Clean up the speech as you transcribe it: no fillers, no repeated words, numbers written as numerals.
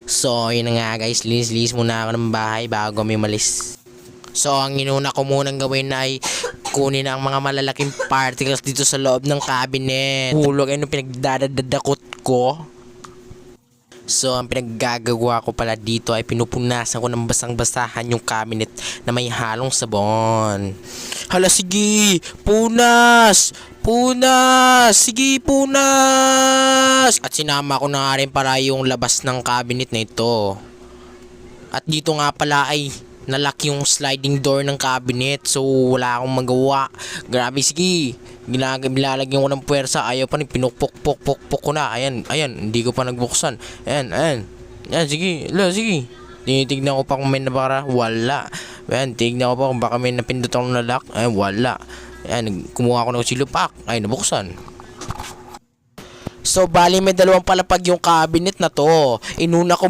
So, yun na nga guys, linis-linis muna ako ng bahay bago kami malis. So, ang inuna ko munang gawin ay kunin ang mga malalaking particles dito sa loob ng cabinet. Hulog ay nung pinagdadadakot ko. So, ang pinaggagawa ko pala dito ay pinupunasan ko ng basang-basahan yung cabinet na may halong sabon. Hala, sige! Punas! Punas! Sige, punas! At sinama ko na nga rin para yung labas ng cabinet na ito. At dito nga pala ay nalock yung sliding door ng cabinet. So, wala akong magawa. Grabe, sige. Nilalagyan ko ng puwersa. Ayaw pa rin. Pinukpok ko na. Ayan. Hindi ko pa nagbuksan. Ayan. Sige. Sige. Tinitignan ko pa kung may nabara. Wala. Ayan. Tignan ko pa kung baka may napindot akong nalock. Ayan. Wala. Ayan. Kumuha ko ng silupak. Ayan. Nabuksan. So, bali may dalawang palapag yung cabinet na to. Inuna ko